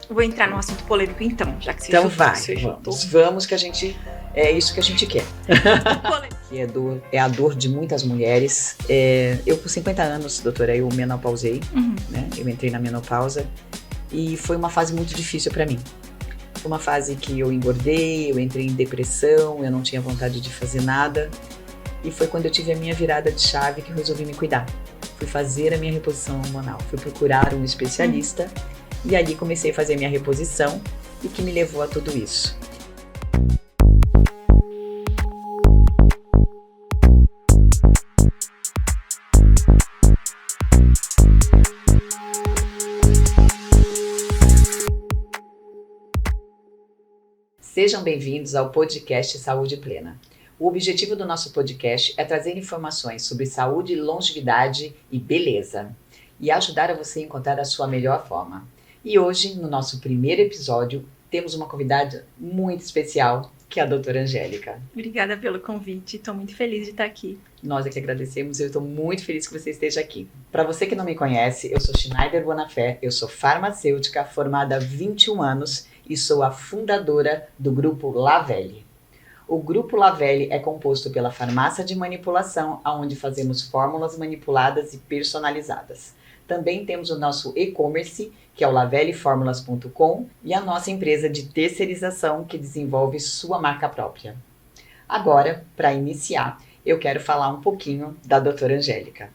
Vou entrar num assunto polêmico então, já que você Então juntou. vamos que a gente, é isso que a gente quer. Que é a dor de muitas mulheres. Eu com 50 anos, doutora, eu menopausei, né? Eu entrei na menopausa e foi uma fase muito difícil para mim. Foi uma fase que eu engordei, eu entrei em depressão, eu não tinha vontade de fazer nada. E foi quando eu tive a minha virada de chave que eu resolvi me cuidar. Fui fazer a minha reposição hormonal, fui procurar um especialista e ali comecei a fazer a minha reposição e que me levou a tudo isso. Sejam bem-vindos ao podcast Saúde Plena. O objetivo do nosso podcast é trazer informações sobre saúde, longevidade e beleza e ajudar a você a encontrar a sua melhor forma. E hoje, no nosso primeiro episódio, temos uma convidada muito especial, que é a doutora Angélica. Obrigada pelo convite, estou muito feliz de estar aqui. Nós é que agradecemos, eu estou muito feliz que você esteja aqui. Para você que não me conhece, eu sou Schneider Bonafé, eu sou farmacêutica formada há 21 anos e sou a fundadora do Grupo Lavelle. O Grupo Lavelle é composto pela farmácia de manipulação, onde fazemos fórmulas manipuladas e personalizadas. Também temos o nosso e-commerce, que é o lavelleformulas.com, e a nossa empresa de terceirização, que desenvolve sua marca própria. Agora, para iniciar, eu quero falar um pouquinho da doutora Angélica.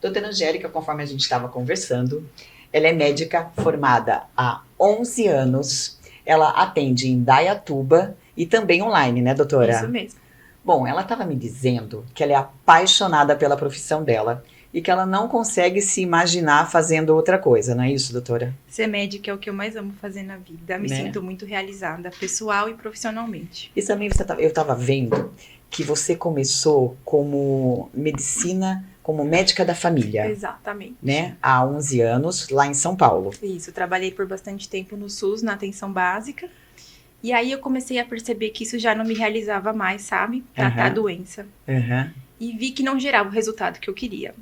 Doutora Angélica, conforme a gente estava conversando, ela é médica formada há 11 anos, ela atende em Indaiatuba, e também online, né, doutora? Isso mesmo. Bom, ela estava me dizendo que ela é apaixonada pela profissão dela e que ela não consegue se imaginar fazendo outra coisa, não é isso, doutora? Ser médica é o que eu mais amo fazer na vida. Me sinto muito realizada, pessoal e profissionalmente. E também eu estava vendo que você começou como medicina, como médica da família. Exatamente. Né? Há 11 anos, lá em São Paulo. Isso, trabalhei por bastante tempo no SUS, na atenção básica. E aí eu comecei a perceber que isso já não me realizava mais, sabe? Tratar a doença. E vi que não gerava o resultado que eu queria.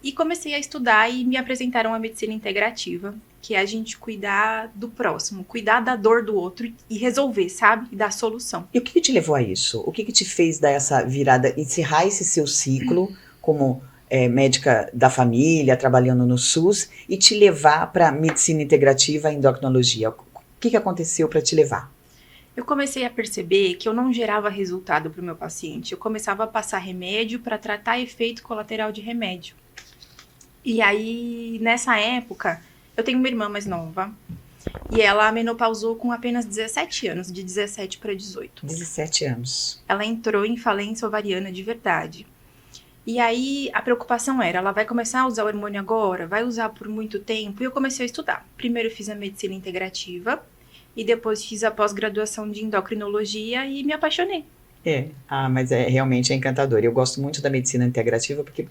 E comecei a estudar e me apresentaram a medicina integrativa, que é a gente cuidar do próximo, cuidar da dor do outro e resolver, sabe? E dar solução. E o que te levou a isso? O que te fez dar essa virada, encerrar esse seu ciclo como médica da família, trabalhando no SUS, e te levar para medicina integrativa e endocrinologia? O que aconteceu para te levar? Eu comecei a perceber que eu não gerava resultado para o meu paciente. Eu começava a passar remédio para tratar efeito colateral de remédio. E aí, nessa época, eu tenho uma irmã mais nova. E ela menopausou com apenas 17 anos, de 17 para 18. 17 anos. Ela entrou em falência ovariana de verdade. E aí, a preocupação era, ela vai começar a usar o hormônio agora? Vai usar por muito tempo? E eu comecei a estudar. Primeiro eu fiz a medicina integrativa. E depois fiz a pós-graduação de endocrinologia e me apaixonei. Mas realmente é encantador. Eu gosto muito da medicina integrativa porque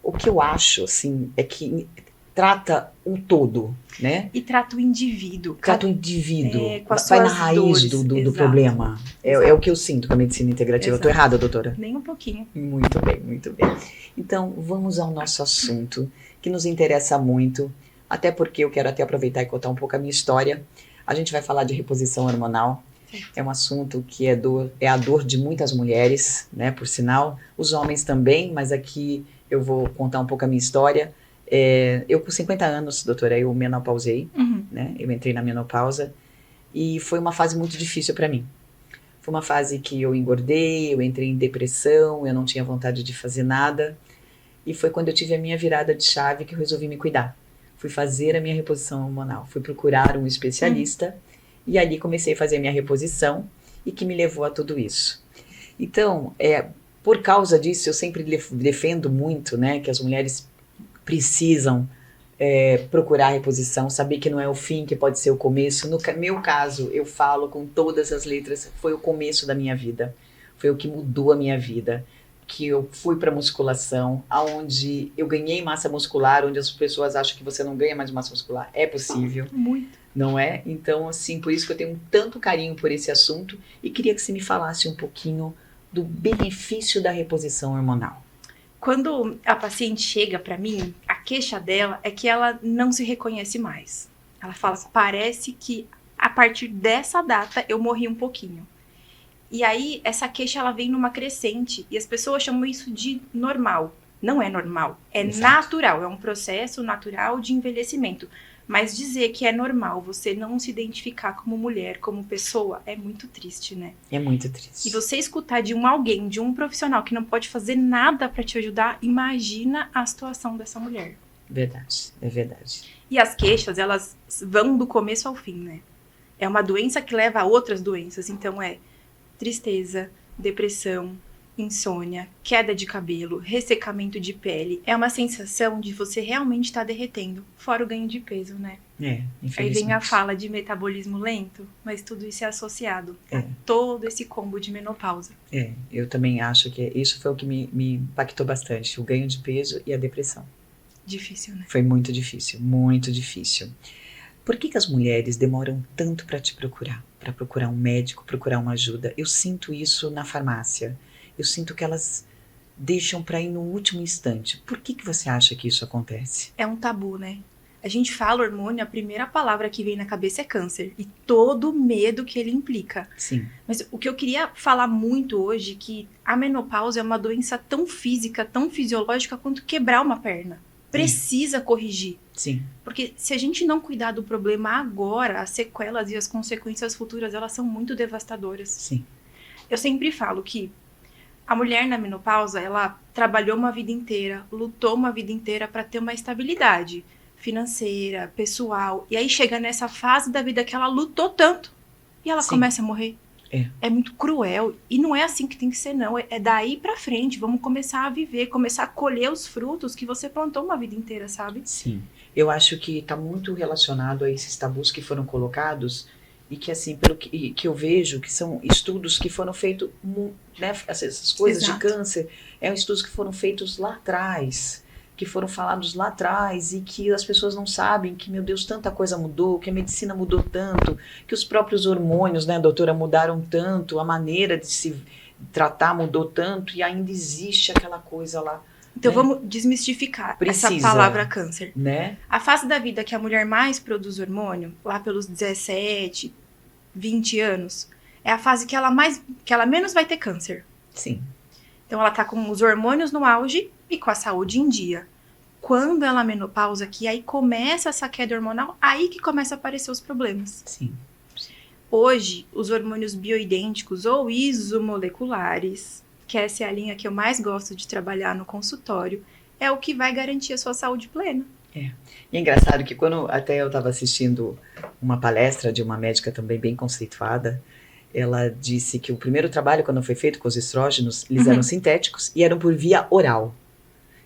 o que eu acho, assim, é que trata um todo, né? E trata o indivíduo. Trata o indivíduo. Com as vai suas na raiz dores. do problema. É o que eu sinto com a medicina integrativa. Exato. Eu tô errada, doutora? Nem um pouquinho. Muito bem, muito bem. Então, vamos ao nosso assunto, que nos interessa muito, até porque eu quero até aproveitar e contar um pouco a minha história. A gente vai falar de reposição hormonal. É um assunto que é a dor de muitas mulheres, né? Por sinal, os homens também, mas aqui eu vou contar um pouco a minha história. Eu com 50 anos, doutora, eu menopausei, né? Eu entrei na menopausa e foi uma fase muito difícil para mim. Foi uma fase que eu engordei, eu entrei em depressão, eu não tinha vontade de fazer nada. E foi quando eu tive a minha virada de chave que eu resolvi me cuidar. Fui fazer a minha reposição hormonal, fui procurar um especialista e ali comecei a fazer a minha reposição e que me levou a tudo isso. Então, por causa disso, eu sempre defendo muito, né, que as mulheres precisam procurar a reposição, saber que não é o fim, que pode ser o começo. No meu caso, eu falo com todas as letras, foi o começo da minha vida, foi o que mudou a minha vida. Que eu fui para musculação, aonde eu ganhei massa muscular, onde as pessoas acham que você não ganha mais massa muscular. É possível. Muito. Não é? Então, assim, por isso que eu tenho tanto carinho por esse assunto e queria que você me falasse um pouquinho do benefício da reposição hormonal. Quando a paciente chega para mim, a queixa dela é que ela não se reconhece mais. Ela fala, parece que a partir dessa data eu morri um pouquinho. E aí, essa queixa, ela vem numa crescente. E as pessoas chamam isso de normal. Não é normal. É natural. É um processo natural de envelhecimento. Mas dizer que é normal você não se identificar como mulher, como pessoa, é muito triste, né? É muito triste. E você escutar de alguém, de um profissional que não pode fazer nada pra te ajudar, imagina a situação dessa mulher. Verdade, é verdade. E as queixas, elas vão do começo ao fim, né? É uma doença que leva a outras doenças. Então, tristeza, depressão, insônia, queda de cabelo, ressecamento de pele. É uma sensação de você realmente estar derretendo, fora o ganho de peso, né? Infelizmente. Aí vem a fala de metabolismo lento, mas tudo isso é associado a todo esse combo de menopausa. Eu também acho que isso foi o que me impactou bastante, o ganho de peso e a depressão. Difícil, né? Foi muito difícil, muito difícil. Por que as mulheres demoram tanto para te procurar? Para procurar um médico, procurar uma ajuda? Eu sinto isso na farmácia. Eu sinto que elas deixam para ir no último instante. Por que você acha que isso acontece? É um tabu, né? A gente fala hormônio, a primeira palavra que vem na cabeça é câncer. E todo o medo que ele implica. Sim. Mas o que eu queria falar muito hoje é que a menopausa é uma doença tão física, tão fisiológica quanto quebrar uma perna. Precisa corrigir. Sim. Porque se a gente não cuidar do problema agora, as sequelas e as consequências futuras, elas são muito devastadoras. Sim. Eu sempre falo que a mulher na menopausa, ela trabalhou uma vida inteira, lutou uma vida inteira para ter uma estabilidade financeira, pessoal. E aí chega nessa fase da vida que ela lutou tanto e ela começa a morrer. É muito cruel. E não é assim que tem que ser, não. É daí pra frente. Vamos começar a viver, começar a colher os frutos que você plantou uma vida inteira, sabe? Sim. Eu acho que está muito relacionado a esses tabus que foram colocados e que, assim, pelo que eu vejo, que são estudos que foram feitos, né, essas coisas de câncer, estudos que foram feitos lá atrás, que foram falados lá atrás e que as pessoas não sabem que, meu Deus, tanta coisa mudou, que a medicina mudou tanto, que os próprios hormônios, né, doutora, mudaram tanto, a maneira de se tratar mudou tanto e ainda existe aquela coisa lá. Então, vamos desmistificar essa palavra câncer. Né? A fase da vida que a mulher mais produz hormônio, lá pelos 17, 20 anos, é a fase que ela menos vai ter câncer. Sim. Então, ela tá com os hormônios no auge e com a saúde em dia. Quando ela menopausa, que aí começa essa queda hormonal, aí que começa a aparecer os problemas. Sim. Hoje, os hormônios bioidênticos ou isomoleculares, que essa é a linha que eu mais gosto de trabalhar no consultório, é o que vai garantir a sua saúde plena. E é engraçado que quando até eu estava assistindo uma palestra de uma médica também bem conceituada, ela disse que o primeiro trabalho, quando foi feito com os estrógenos, eles eram sintéticos e eram por via oral.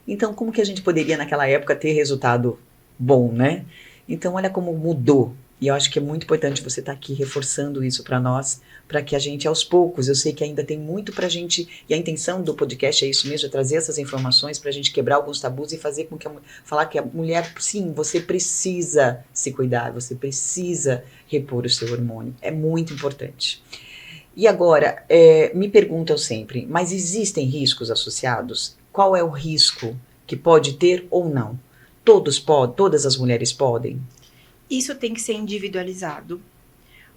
Então, como que a gente poderia, naquela época, ter resultado bom, né? Então, olha como mudou. E eu acho que é muito importante você estar aqui reforçando isso para nós, para que a gente, aos poucos, eu sei que ainda tem muito para a gente, e a intenção do podcast é isso mesmo, é trazer essas informações para a gente quebrar alguns tabus e fazer com que falar que a mulher, sim, você precisa se cuidar, você precisa repor o seu hormônio. É muito importante. E agora, me perguntam sempre, mas existem riscos associados? Qual é o risco que pode ter ou não? Todas as mulheres podem? Isso tem que ser individualizado.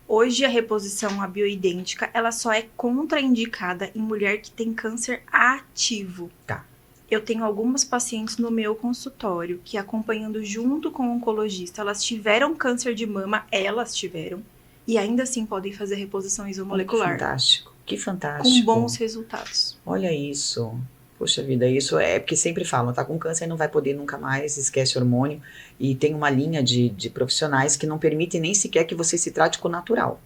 Hoje, a reposição à bioidêntica, ela só é contraindicada em mulher que tem câncer ativo. Tá. Eu tenho algumas pacientes no meu consultório que, acompanhando junto com o oncologista, elas tiveram câncer de mama, e ainda assim podem fazer reposição isomolecular. Que fantástico, que fantástico. Com bons resultados. Olha isso. Poxa vida, isso é porque sempre falam, tá com câncer não vai poder nunca mais, esquece hormônio. E tem uma linha de profissionais que não permitem nem sequer que você se trate com o natural.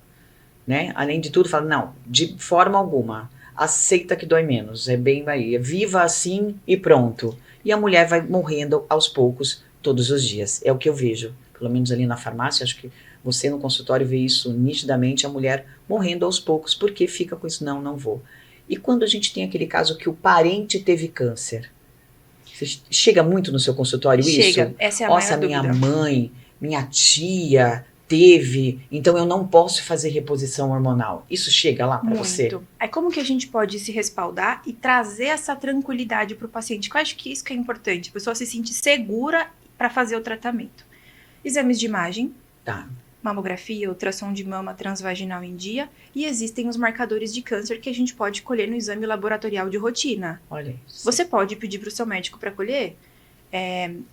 Né? Além de tudo, falam, não, de forma alguma, aceita que dói menos, é bem aí, viva assim e pronto. E a mulher vai morrendo aos poucos todos os dias, é o que eu vejo. Pelo menos ali na farmácia, acho que você no consultório vê isso nitidamente, a mulher morrendo aos poucos, porque fica com isso, não vou. E quando a gente tem aquele caso que o parente teve câncer, chega muito no seu consultório isso? Chega, essa é a maior dúvida. Minha mãe, minha tia teve, então eu não posso fazer reposição hormonal. Isso chega lá para você? Aí como que a gente pode se respaldar e trazer essa tranquilidade para o paciente? Eu acho que isso que é importante, a pessoa se sentir segura para fazer o tratamento. Exames de imagem, Tá. Mamografia, ultrassom de mama transvaginal em dia. E existem os marcadores de câncer que a gente pode colher no exame laboratorial de rotina. Olha isso. Você pode pedir para o seu médico para colher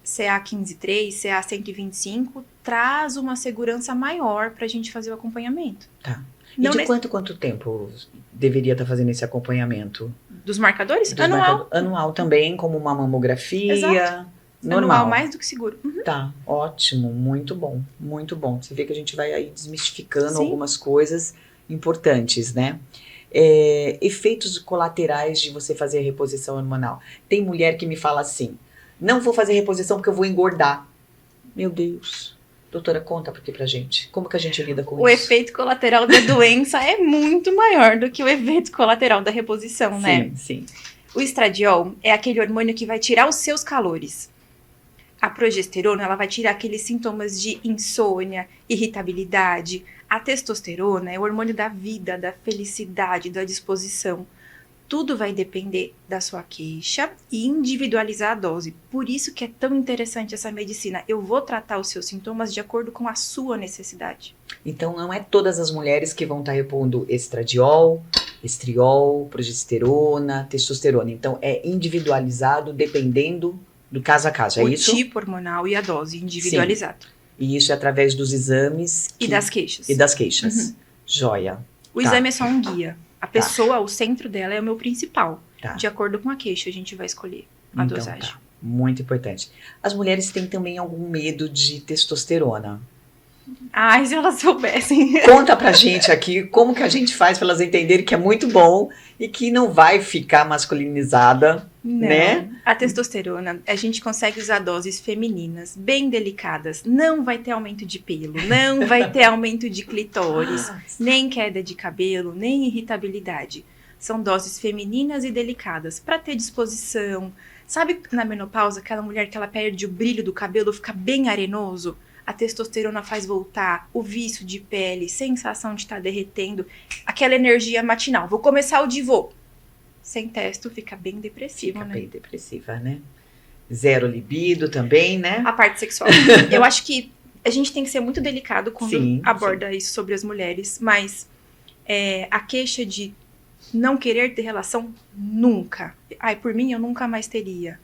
CA 15,3, CA 125, traz uma segurança maior para a gente fazer o acompanhamento. Tá. E de quanto tempo deveria estar fazendo esse acompanhamento? Dos marcadores? Anual. Anual também, como uma mamografia. Exato. Normal. Anual, mais do que seguro. Uhum. Tá, ótimo, muito bom, muito bom. Você vê que a gente vai aí desmistificando Sim. algumas coisas importantes, né? Efeitos colaterais de você fazer a reposição hormonal. Tem mulher que me fala assim, não vou fazer reposição porque eu vou engordar. Meu Deus. Doutora, conta aqui pra gente. Como que a gente lida com isso? O efeito colateral da doença é muito maior do que o efeito colateral da reposição, né? Sim. O estradiol é aquele hormônio que vai tirar os seus calores. A progesterona, ela vai tirar aqueles sintomas de insônia, irritabilidade. A testosterona é o hormônio da vida, da felicidade, da disposição. Tudo vai depender da sua queixa e individualizar a dose. Por isso que é tão interessante essa medicina. Eu vou tratar os seus sintomas de acordo com a sua necessidade. Então não é todas as mulheres que vão estar repondo estradiol, estriol, progesterona, testosterona. Então é individualizado dependendo do caso a caso, é isso? O tipo hormonal e a dose individualizado. Sim. E isso é através dos exames. E das queixas. E das queixas. Uhum. Joia. O exame é só um guia. A pessoa, o centro dela é o meu principal. Tá. De acordo com a queixa, a gente vai escolher a dosagem. Tá. Muito importante. As mulheres têm também algum medo de testosterona. Ai, se elas soubessem. Conta pra gente aqui como que a gente faz pra elas entenderem que é muito bom e que não vai ficar masculinizada, não. Né? A testosterona, a gente consegue usar doses femininas, bem delicadas. Não vai ter aumento de pelo, não vai ter aumento de clitóris, nem queda de cabelo, nem irritabilidade. São doses femininas e delicadas, pra ter disposição. Sabe na menopausa, aquela mulher que ela perde o brilho do cabelo, fica bem arenoso? A testosterona faz voltar, o vício de pele, sensação de estar derretendo, aquela energia matinal. Vou começar o divô. Sem testo, fica bem depressiva, Fica né? bem depressiva, né? Zero libido também, né? A parte sexual. Eu acho que a gente tem que ser muito delicado quando aborda isso sobre as mulheres, mas a queixa de não querer ter relação, nunca. Ai, por mim, eu nunca mais teria.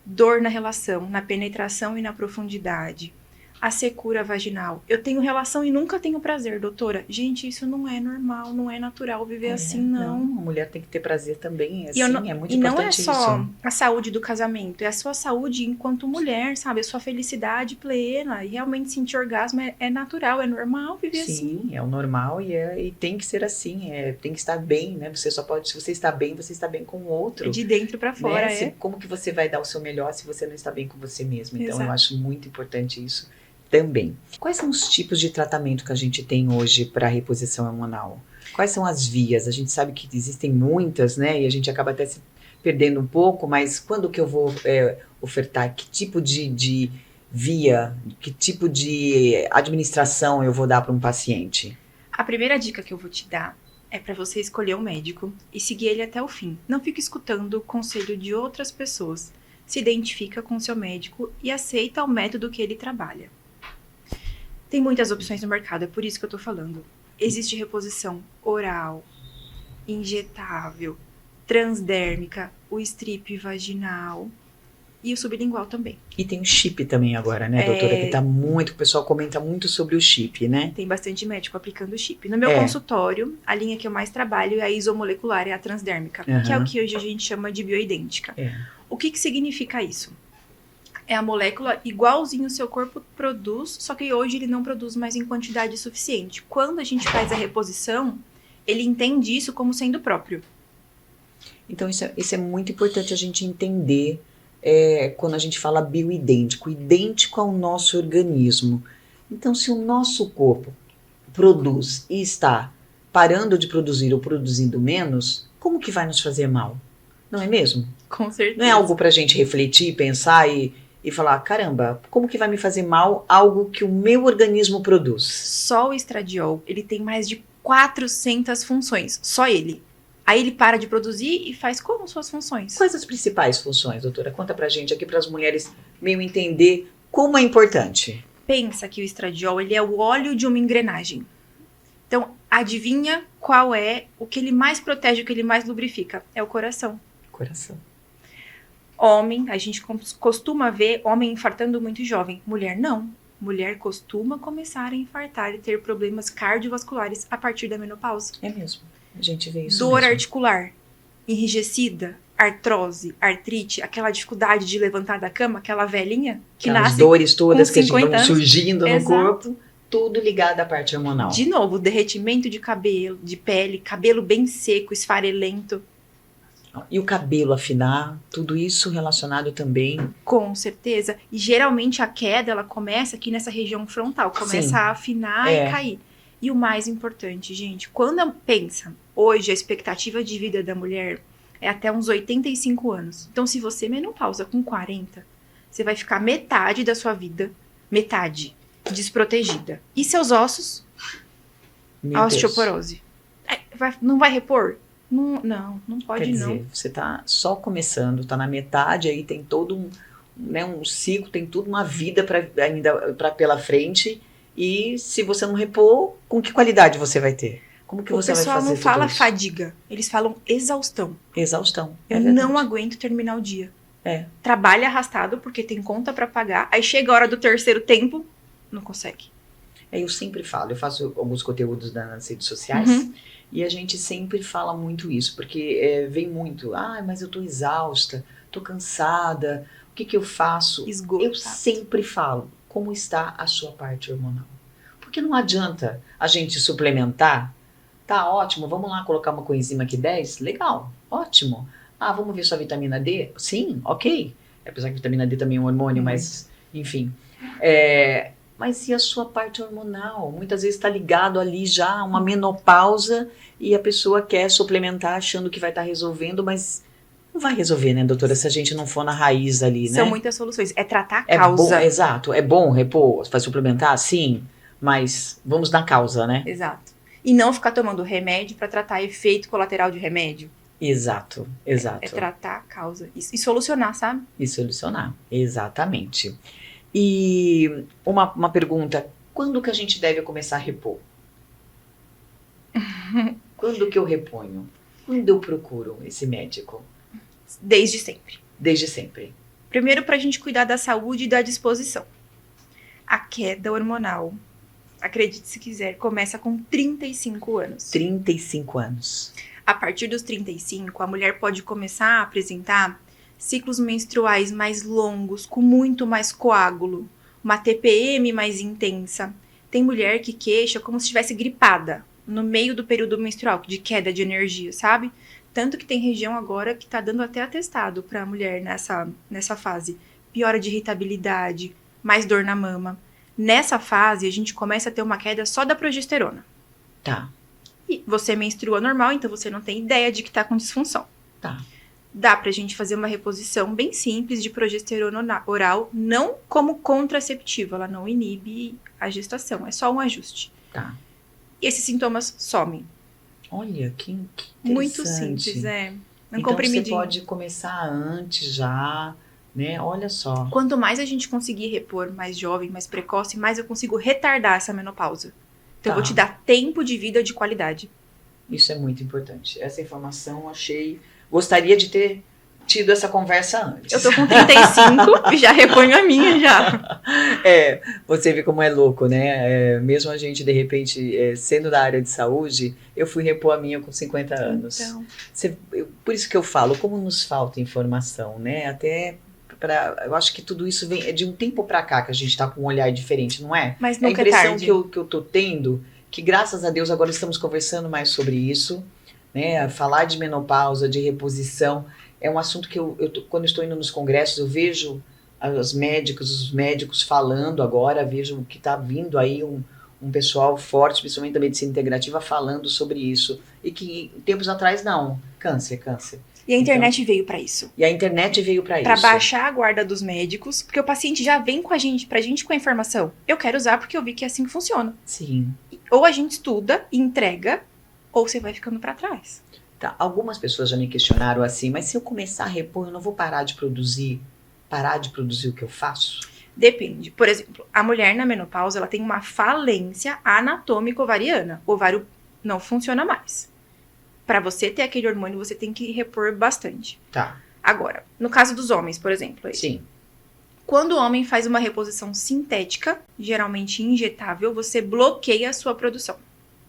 Dor na relação, na penetração e na profundidade. A secura vaginal. Eu tenho relação e nunca tenho prazer, doutora. Gente, isso não é normal, não é natural viver assim, não. A mulher tem que ter prazer também, assim, é muito importante e não é só isso. a saúde do casamento, é a sua saúde enquanto mulher, sabe? A sua felicidade plena e realmente sentir orgasmo é natural, é normal viver assim. Sim, é o normal e tem que ser assim, tem que estar bem, né? Você só pode, se você está bem, você está bem com o outro. De dentro pra fora, né? Como que você vai dar o seu melhor se você não está bem com você mesmo? Então, Exato. Eu acho muito importante isso. Também. Quais são os tipos de tratamento que a gente tem hoje para reposição hormonal? Quais são as vias? A gente sabe que existem muitas, né? E a gente acaba até se perdendo um pouco, mas quando que eu vou ofertar? Que tipo de via, que tipo de administração eu vou dar para um paciente? A primeira dica que eu vou te dar é para você escolher um médico e seguir ele até o fim. Não fique escutando o conselho de outras pessoas. Se identifica com o seu médico e aceita o método que ele trabalha. Tem muitas opções no mercado, é por isso que eu tô falando. Existe reposição oral, injetável, transdérmica, o strip vaginal e o sublingual também. E tem o chip também agora, né, doutora? Que tá muito, o pessoal comenta muito sobre o chip, né? Tem bastante médico aplicando o chip. No meu consultório, a linha que eu mais trabalho é a isomolecular, é a transdérmica, que é o que hoje a gente chama de bioidêntica. O que significa isso? É a molécula igualzinho o seu corpo produz, só que hoje ele não produz mais em quantidade suficiente. Quando a gente faz a reposição, ele entende isso como sendo próprio. Então isso é muito importante a gente entender quando a gente fala bioidêntico, idêntico ao nosso organismo. Então se o nosso corpo produz e está parando de produzir ou produzindo menos, como que vai nos fazer mal? Não é mesmo? Com certeza. Não é algo pra gente refletir, pensar e falar, caramba, como que vai me fazer mal algo que o meu organismo produz? Só o estradiol, ele tem mais de 400 funções, só ele. Aí ele para de produzir e faz como suas funções? Quais as principais funções, doutora? Conta pra gente aqui, para as mulheres meio entender como é importante. pensa que o estradiol, ele é o óleo de uma engrenagem. Então, adivinha qual é o que ele mais protege, o que ele mais lubrifica? É o coração. Coração. Homem, a gente costuma ver homem infartando muito jovem. Mulher, não. Mulher costuma começar a infartar e ter problemas cardiovasculares a partir da menopausa. É mesmo. A gente vê isso Dor mesmo. articular, enrijecida, artrose, artrite, aquela dificuldade de levantar da cama, aquela velhinha que Aquelas nasce dores todas com que 50 vão anos. surgindo no Exato. corpo, tudo ligado à parte hormonal. De novo, derretimento de cabelo, de pele, cabelo bem seco, esfarelento. E o cabelo afinar, tudo isso relacionado também. Com certeza. E geralmente a queda, ela começa aqui nessa região frontal. Começa Sim. a afinar e cair. E o mais importante, gente, quando pensa, hoje a expectativa de vida da mulher é até uns 85 anos. Então, se você menopausa com 40, você vai ficar metade da sua vida, metade, desprotegida. E seus ossos? Meu A osteoporose. Não vai repor? Não pode. Quer dizer, não. você tá só começando, tá na metade, aí tem todo um ciclo, tem tudo uma vida ainda pela frente. E se você não repor, com que qualidade você vai ter? Como que você vai fazer? O pessoal não fala isso? fadiga, eles falam exaustão. Exaustão. Eu não aguento terminar o dia. Trabalha arrastado porque tem conta pra pagar. Aí chega a hora do terceiro tempo, não consegue. Eu sempre falo, eu faço alguns conteúdos nas redes sociais e a gente sempre fala muito isso, porque vem muito, mas eu tô exausta, tô cansada, o que eu faço? Esgoto. Eu sempre falo, como está a sua parte hormonal? Porque não adianta a gente suplementar, tá ótimo, vamos lá colocar uma coenzima aqui 10, legal, ótimo. Vamos ver sua vitamina D? Sim, ok. Apesar que a vitamina D também é um hormônio, mas enfim. Mas e a sua parte hormonal? Muitas vezes está ligado ali já a uma menopausa e a pessoa quer suplementar achando que vai estar resolvendo, mas não vai resolver, né, doutora, se a gente não for na raiz ali, né? São muitas soluções. É tratar a causa. Exato. É bom repor, vai suplementar? Sim, mas vamos na causa, né? Exato. E não ficar tomando remédio para tratar efeito colateral de remédio. Exato. É tratar a causa. E solucionar, sabe? E solucionar, exatamente. E uma pergunta, quando que a gente deve começar a repor? Quando que eu reponho? Quando eu procuro esse médico? Desde sempre. Desde sempre. Primeiro, para a gente cuidar da saúde e da disposição. A queda hormonal, acredite se quiser, começa com 35 anos. 35 anos. A partir dos 35, a mulher pode começar a apresentar ciclos menstruais mais longos, com muito mais coágulo, uma TPM mais intensa. Tem mulher que queixa como se estivesse gripada no meio do período menstrual, de queda de energia, sabe? Tanto que tem região agora que tá dando até atestado pra mulher nessa fase. Piora de irritabilidade, mais dor na mama. Nessa fase, a gente começa a ter uma queda só da progesterona. Tá. E você menstrua normal, então você não tem ideia de que tá com disfunção. Tá. Dá pra gente fazer uma reposição bem simples de progesterona oral, não como contraceptivo, ela não inibe a gestação, é só um ajuste. Tá. E esses sintomas somem. Olha, que interessante. Muito simples, Então você pode começar antes já, né? Olha só. Quanto mais a gente conseguir repor mais jovem, mais precoce, mais eu consigo retardar essa menopausa. Então eu vou te dar tempo de vida de qualidade. Isso é muito importante. Essa informação gostaria de ter tido essa conversa antes. Eu tô com 35 e já reponho a minha já. Você vê como é louco, né? Mesmo a gente, de repente, sendo da área de saúde, eu fui repor a minha com 50 anos. Então. Por isso que eu falo, como nos falta informação, né? Eu acho que tudo isso vem de um tempo pra cá que a gente tá com um olhar diferente, não é? Mas nunca a impressão é tarde. que eu tô tendo, que graças a Deus agora estamos conversando mais sobre isso, né? Falar de menopausa, de reposição, é um assunto que quando eu estou indo nos congressos, eu vejo os médicos falando agora, vejo que está vindo aí um pessoal forte, principalmente da medicina integrativa, falando sobre isso. E que tempos atrás, não. Câncer. E a internet veio para isso. E a internet veio para isso. Para baixar a guarda dos médicos, porque o paciente já vem pra gente com a informação. Eu quero usar porque eu vi que é assim que funciona. Sim. Ou a gente estuda e entrega, ou você vai ficando para trás. Tá, algumas pessoas já me questionaram assim, mas se eu começar a repor, eu não vou parar de produzir o que eu faço? Depende. Por exemplo, a mulher na menopausa, ela tem uma falência anatômica ovariana. O ovário não funciona mais. Para você ter aquele hormônio, você tem que repor bastante. Tá. Agora, no caso dos homens, por exemplo. Sim. Quando o homem faz uma reposição sintética, geralmente injetável, você bloqueia a sua produção.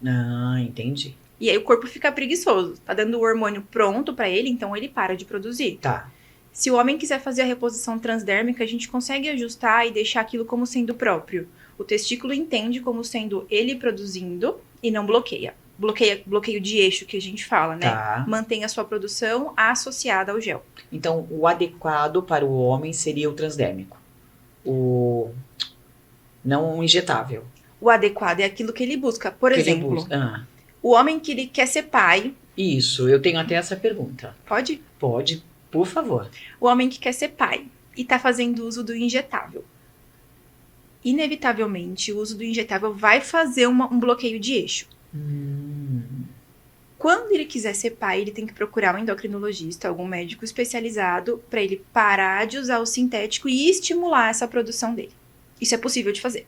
Ah, entendi. E aí o corpo fica preguiçoso. Tá dando o hormônio pronto para ele, então ele para de produzir. Tá. Se o homem quiser fazer a reposição transdérmica, a gente consegue ajustar e deixar aquilo como sendo próprio. O testículo entende como sendo ele produzindo e não bloqueia. Bloqueio de eixo que a gente fala, né? Tá. Mantém a sua produção associada ao gel. Então, o adequado para o homem seria o transdérmico. Não o injetável. O adequado é aquilo que ele busca. Por exemplo, o homem que ele quer ser pai... Isso, eu tenho até essa pergunta. Pode? Pode, por favor. O homem que quer ser pai e tá fazendo uso do injetável. Inevitavelmente, o uso do injetável vai fazer um bloqueio de eixo. Quando ele quiser ser pai, ele tem que procurar um endocrinologista, algum médico especializado, para ele parar de usar o sintético e estimular essa produção dele. Isso é possível de fazer.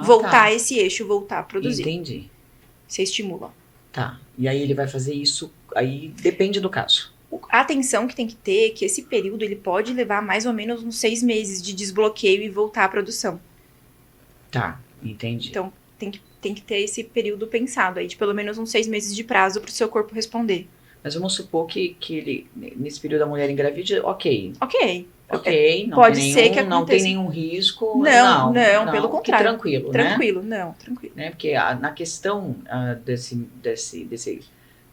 Voltar esse eixo, voltar a produzir. Entendi. Você estimula. Tá. E aí ele vai fazer isso, aí depende do caso. A atenção que tem que ter é que esse período ele pode levar mais ou menos uns 6 meses de desbloqueio e voltar à produção. Tá, entendi. Então, tem que ter esse período pensado aí, de pelo menos uns 6 meses de prazo para o seu corpo responder. Mas vamos supor que ele, nesse período a mulher engravide, ok, não pode tem ser que não aconteça. tem nenhum risco. Não, pelo contrário. Tranquilo, tranquilo, né? Tranquilo. Né? Porque na questão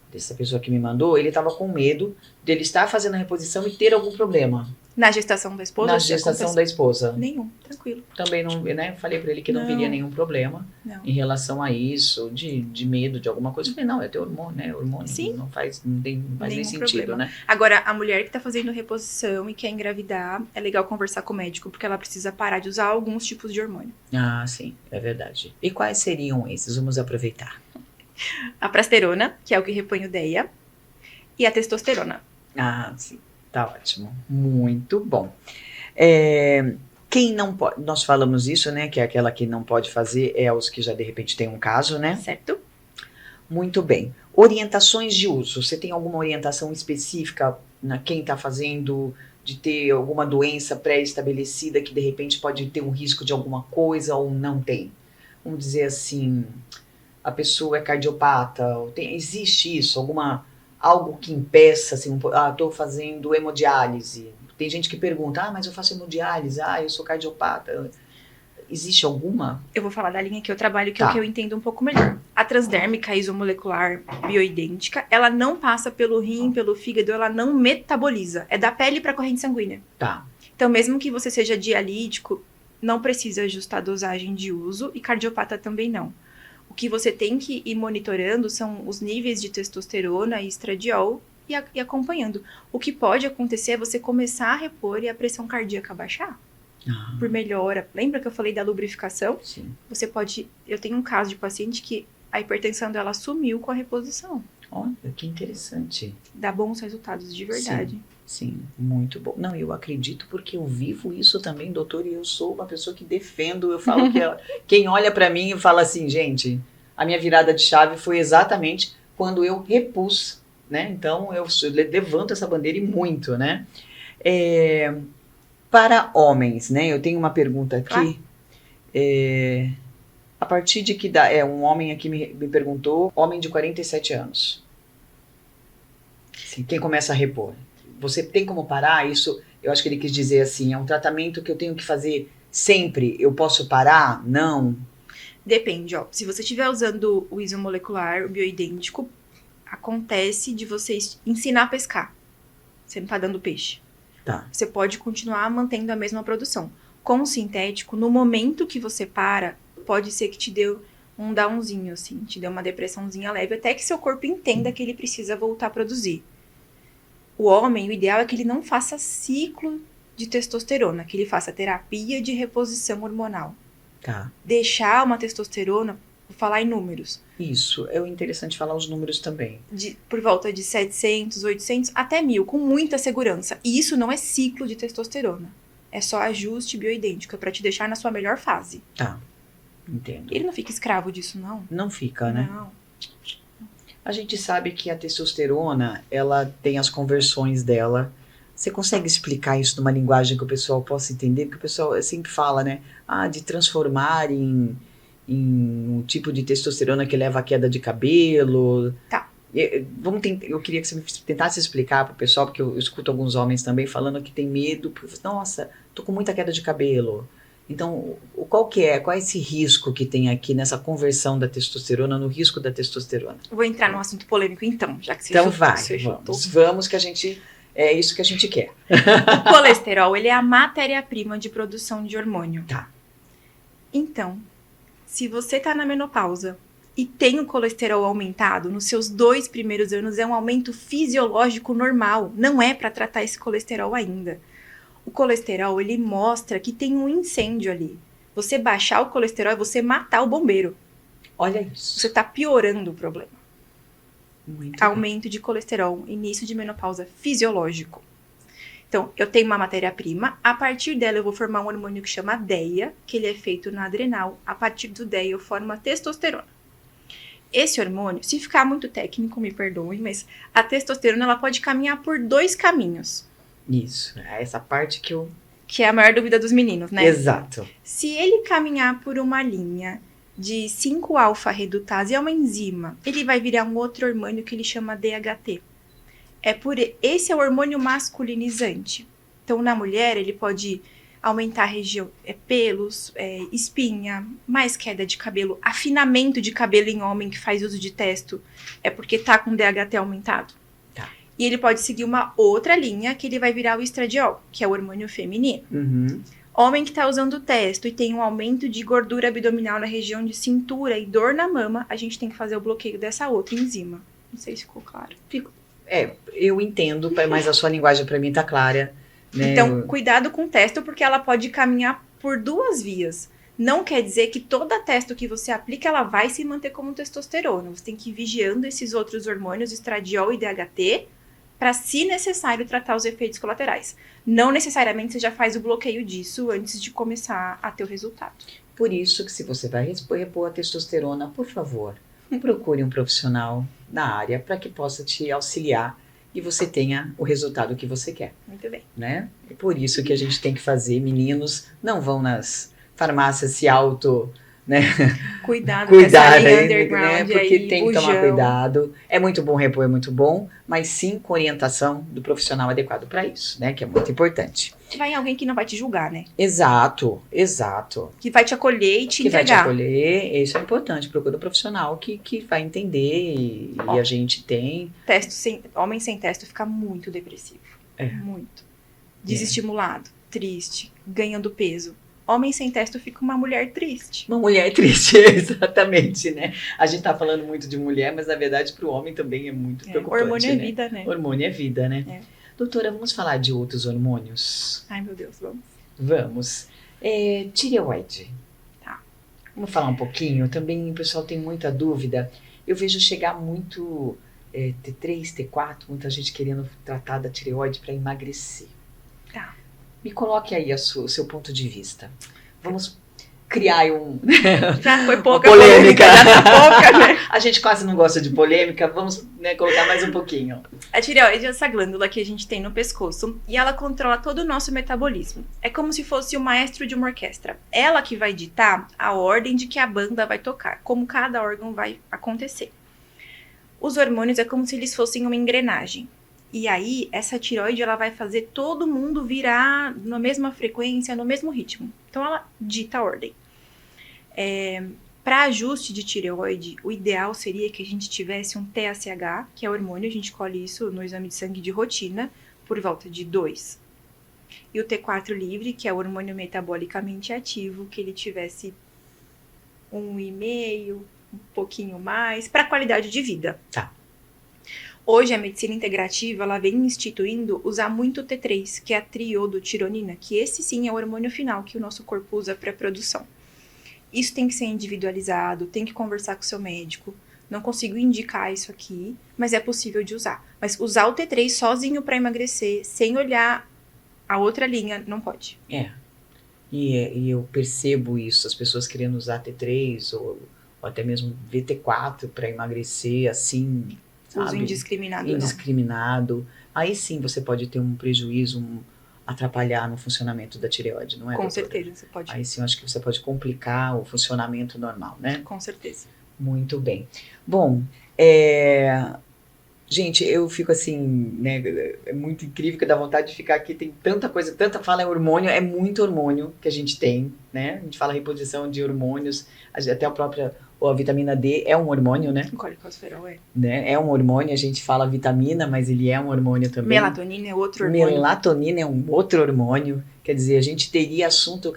dessa pessoa que me mandou, ele estava com medo dele estar fazendo a reposição e ter algum problema. Na gestação da esposa? Na gestação da esposa. Nenhum, tranquilo. Também não, né? Falei pra ele que não viria nenhum problema em relação a isso, de medo de alguma coisa. Eu falei, não, é teu hormônio, né? Hormônio. Sim. Não faz nem sentido, problema. Né? Agora, a mulher que tá fazendo reposição e quer engravidar, é legal conversar com o médico, porque ela precisa parar de usar alguns tipos de hormônio. Ah, sim, é verdade. E quais seriam esses? Vamos aproveitar. A prasterona, que é o que repõe o DEA, e a testosterona. Ah, sim. Tá ótimo. Muito bom. Quem não pode... Nós falamos isso, né? Que é aquela que não pode fazer é os que já, de repente, tem um caso, né? Certo. Muito bem. Orientações de uso. Você tem alguma orientação específica na quem está fazendo, de ter alguma doença pré-estabelecida que, de repente, pode ter um risco de alguma coisa ou não tem? Vamos dizer assim, a pessoa é cardiopata, existe isso? Algo que impeça, assim, estou fazendo hemodiálise. Tem gente que pergunta, mas eu faço hemodiálise, eu sou cardiopata. Existe alguma? Eu vou falar da linha que eu trabalho, que é o que eu entendo um pouco melhor. A transdérmica isomolecular bioidêntica, ela não passa pelo rim, pelo fígado, ela não metaboliza. É da pele para a corrente sanguínea. Tá. Então, mesmo que você seja dialítico, não precisa ajustar a dosagem de uso, e cardiopata também não. O que você tem que ir monitorando são os níveis de testosterona e estradiol e acompanhando. O que pode acontecer é você começar a repor e a pressão cardíaca baixar. Por melhora. Lembra que eu falei da lubrificação? Sim. Você pode... Eu tenho um caso de paciente que a hipertensão dela sumiu com a reposição. Olha, que interessante. Dá bons resultados, de verdade. Sim, muito bom. Não, eu acredito porque eu vivo isso também, doutor, e eu sou uma pessoa que defendo. Eu falo que quem olha pra mim e fala assim, gente, a minha virada de chave foi exatamente quando eu repus, né? Então, eu levanto essa bandeira e muito, né? Para homens, né? Eu tenho uma pergunta aqui. A partir de que dá... um homem aqui me perguntou, homem de 47 anos. Sim, quem começa a repor? Você tem como parar isso? Eu acho que ele quis dizer assim, é um tratamento que eu tenho que fazer sempre. Eu posso parar? Não. Depende, ó. Se você estiver usando o isomolecular, o bioidêntico, acontece de você ensinar a pescar. Você não tá dando peixe. Tá. Você pode continuar mantendo a mesma produção. Com o sintético, no momento que você para, pode ser que te dê um downzinho, assim, te dê uma depressãozinha leve, até que seu corpo entenda que ele precisa voltar a produzir. O homem, o ideal é que ele não faça ciclo de testosterona, que ele faça terapia de reposição hormonal. Tá. Deixar uma testosterona, vou falar em números. Isso, é interessante falar os números também. Por volta de 700, 800, até 1000, com muita segurança. E isso não é ciclo de testosterona. É só ajuste bioidêntico, é pra te deixar na sua melhor fase. Tá, entendo. Ele não fica escravo disso, não? Não fica, né? Não. A gente sabe que a testosterona, ela tem as conversões dela. Você consegue explicar isso numa linguagem que o pessoal possa entender? Porque o pessoal sempre fala, né? De transformar em um tipo de testosterona que leva à queda de cabelo. Tá. Eu queria que você tentasse explicar pro pessoal, porque eu escuto alguns homens também falando que tem medo. Nossa, tô com muita queda de cabelo. Então, qual é esse risco que tem aqui nessa conversão da testosterona, no risco da testosterona? Vou entrar num assunto polêmico então, já que você então vamos que a gente, é isso que a gente quer. O colesterol, ele é a matéria-prima de produção de hormônio. Tá. Então, se você tá na menopausa e tem o colesterol aumentado, nos seus 2 primeiros anos é um aumento fisiológico normal, não é para tratar esse colesterol ainda. O colesterol, ele mostra que tem um incêndio ali. Você baixar o colesterol é você matar o bombeiro. Olha isso. Você está piorando o problema. Muito Aumento de colesterol, início de menopausa fisiológico. Então, eu tenho uma matéria-prima, a partir dela eu vou formar um hormônio que chama DEA, que ele é feito na adrenal. A partir do DEA eu formo a testosterona. Esse hormônio, se ficar muito técnico, me perdoem, mas a testosterona ela pode caminhar por 2 caminhos. Isso, essa parte que é a maior dúvida dos meninos, né? Exato. Se ele caminhar por uma linha de 5-alfa-redutase, é uma enzima, ele vai virar um outro hormônio que ele chama DHT. Esse é o hormônio masculinizante. Então, na mulher, ele pode aumentar a região, pelos, espinha, mais queda de cabelo, afinamento de cabelo em homem que faz uso de testo, é porque tá com DHT aumentado. E ele pode seguir uma outra linha, que ele vai virar o estradiol, que é o hormônio feminino. Uhum. Homem que está usando testo e tem um aumento de gordura abdominal na região de cintura e dor na mama, a gente tem que fazer o bloqueio dessa outra enzima. Não sei se ficou claro. Eu entendo, mas a sua linguagem para mim tá clara. Né? Então, cuidado com o testo, porque ela pode caminhar por 2 vias. Não quer dizer que toda testo que você aplica, ela vai se manter como testosterona. Você tem que ir vigiando esses outros hormônios, estradiol e DHT, para, se necessário, tratar os efeitos colaterais. Não necessariamente você já faz o bloqueio disso antes de começar a ter o resultado. Por isso que se você vai repor a testosterona, por favor, procure um profissional na área para que possa te auxiliar e você tenha o resultado que você quer. Muito bem. Né? É por isso que a gente tem que fazer. Meninos, não vão nas farmácias se auto... Né? Cuidado com essa linha underground, né? Porque aí, tem que tomar cuidado. É muito bom repor, é muito bom, mas sim com orientação do profissional adequado para isso, né? Que é muito importante. Vai em alguém que não vai te julgar, né? Exato. Que vai te acolher e te entregar. Que vai te acolher, isso é importante. Procura um profissional que vai entender e a gente tem. Homem sem testo fica muito depressivo. Muito. Desestimulado, triste, ganhando peso. Homem sem testo fica uma mulher triste. Uma mulher triste, exatamente, né? A gente tá falando muito de mulher, mas na verdade pro homem também é muito preocupante, hormônio é vida, né? Hormônio é vida, né? Doutora, vamos falar de outros hormônios? Ai, meu Deus, vamos. Vamos. Tireoide. Tá. Vamos falar um pouquinho? Também o pessoal tem muita dúvida. Eu vejo chegar muito T3, T4, muita gente querendo tratar da tireoide para emagrecer. Tá. Me coloque aí o seu ponto de vista. Vamos criar Já foi pouca polêmica. Já tá pouca, né? A gente quase não gosta de polêmica, vamos colocar mais um pouquinho. A tireoide é essa glândula que a gente tem no pescoço e ela controla todo o nosso metabolismo. É como se fosse o maestro de uma orquestra. Ela que vai ditar a ordem de que a banda vai tocar, como cada órgão vai acontecer. Os hormônios é como se eles fossem uma engrenagem. E aí, essa tireoide, ela vai fazer todo mundo virar na mesma frequência, no mesmo ritmo. Então, ela dita a ordem. Para ajuste de tireoide, o ideal seria que a gente tivesse um TSH, que é hormônio, a gente colhe isso no exame de sangue de rotina, por volta de 2. E o T4 livre, que é o hormônio metabolicamente ativo, que ele tivesse 1,5, um pouquinho mais, para qualidade de vida. Tá. Hoje, a medicina integrativa, ela vem instituindo usar muito T3, que é a triodotironina, que esse sim é o hormônio final que o nosso corpo usa para a produção. Isso tem que ser individualizado, tem que conversar com o seu médico. Não consigo indicar isso aqui, mas é possível de usar. Mas usar o T3 sozinho para emagrecer, sem olhar a outra linha não pode. E eu percebo isso, as pessoas querendo usar T3 ou até mesmo VT4 para emagrecer, assim, sabe? Uso indiscriminado. Indiscriminado. Aí sim você pode ter um prejuízo, atrapalhar no funcionamento da tireoide, não é, Com doutora? certeza, você pode. Aí sim eu acho que você pode complicar o funcionamento normal, né? Com certeza. Muito bem. Bom, gente, eu fico assim, né, é muito incrível que dá vontade de ficar aqui, tem tanta coisa, tanta fala, hormônio, é muito hormônio que a gente tem, né? A gente fala reposição de hormônios, até a vitamina D é um hormônio, né? O colicosferol né? É um hormônio, a gente fala vitamina, mas ele é um hormônio também. Melatonina é outro hormônio. Melatonina é um outro hormônio. Quer dizer, a gente teria assunto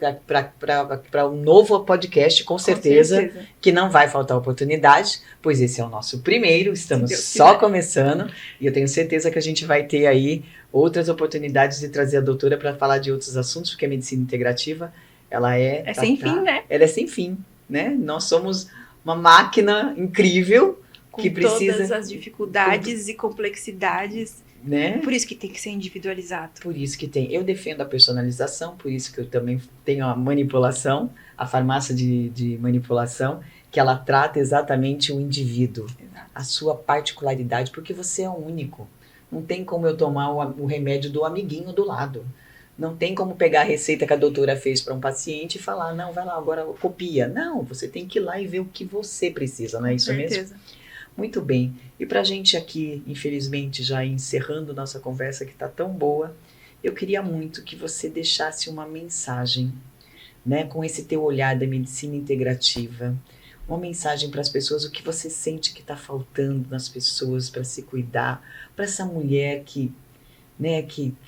para um novo podcast, com certeza, que não vai faltar oportunidade, pois esse é o nosso primeiro, estamos só começando, e eu tenho certeza que a gente vai ter aí outras oportunidades de trazer a doutora para falar de outros assuntos, porque a medicina integrativa, ela sem fim, né? Ela é sem fim, né? Nós somos uma máquina incrível, com que precisa... todas as dificuldades e complexidades. Né? Por isso que tem que ser individualizado. Por isso que tem. Eu defendo a personalização, por isso que eu também tenho a manipulação, a farmácia de manipulação, que ela trata exatamente o indivíduo, a sua particularidade, porque você é único. Não tem como eu tomar o remédio do amiguinho do lado. Não tem como pegar a receita que a doutora fez para um paciente e falar, não, vai lá, agora copia. Não, você tem que ir lá e ver o que você precisa, não é isso mesmo? Com certeza. Muito bem. E para a gente aqui, infelizmente, já encerrando nossa conversa que está tão boa, eu queria muito que você deixasse uma mensagem, né, com esse teu olhar da medicina integrativa, uma mensagem para as pessoas, o que você sente que está faltando nas pessoas para se cuidar, para essa mulher que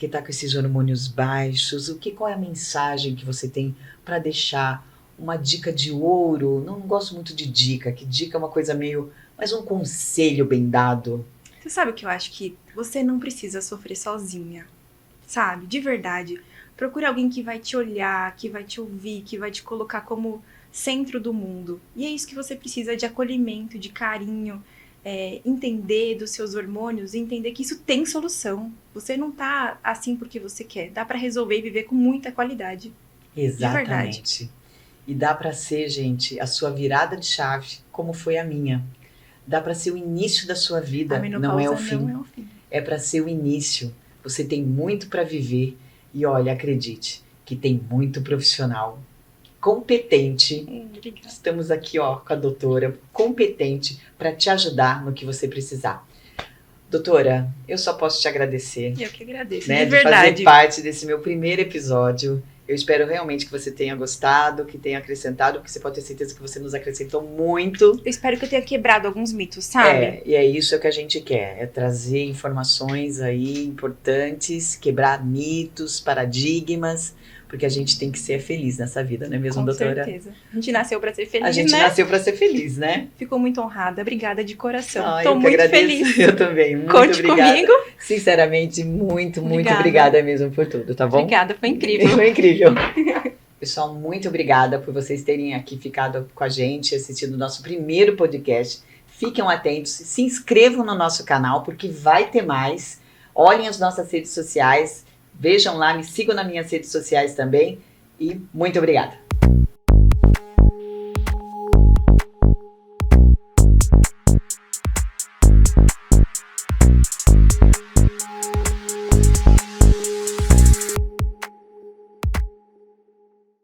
está com esses hormônios baixos, qual é a mensagem que você tem para deixar, uma dica de ouro? Não gosto muito de dica, que dica é uma coisa meio... Mas um conselho bem dado. Você sabe o que eu acho? Que você não precisa sofrer sozinha, sabe? De verdade. Procure alguém que vai te olhar, que vai te ouvir, que vai te colocar como centro do mundo. E é isso que você precisa, de acolhimento, de carinho, entender dos seus hormônios e entender que isso tem solução. Você não tá assim porque você quer. Dá pra resolver e viver com muita qualidade. Exatamente. E dá pra ser, gente, a sua virada de chave, como foi a minha. Dá para ser o início da sua vida, não é o fim. Não é o fim. É para ser o início. Você tem muito para viver e olha, acredite, que tem muito profissional competente. Estamos aqui, com a doutora, competente para te ajudar no que você precisar. Doutora, eu só posso te agradecer. Eu que agradeço, de verdade. Fazer parte desse meu primeiro episódio. Eu espero realmente que você tenha gostado, que tenha acrescentado, porque você pode ter certeza que você nos acrescentou muito. Eu espero que eu tenha quebrado alguns mitos, sabe? E é isso que a gente quer, é trazer informações aí importantes, quebrar mitos, paradigmas, porque a gente tem que ser feliz nessa vida, não é mesmo, doutora? Com certeza. A gente nasceu pra ser feliz, né? A gente nasceu pra ser feliz, né? Fico muito honrada, obrigada de coração. Tô muito feliz. Eu também, muito obrigada. Conte comigo. Sinceramente, muito obrigada mesmo por tudo, tá bom? Obrigada, foi incrível. Foi incrível. Pessoal, muito obrigada por vocês terem aqui ficado com a gente, assistindo o nosso primeiro podcast. Fiquem atentos, se inscrevam no nosso canal, porque vai ter mais. Olhem as nossas redes sociais, vejam lá, me sigam nas minhas redes sociais também. E muito obrigada.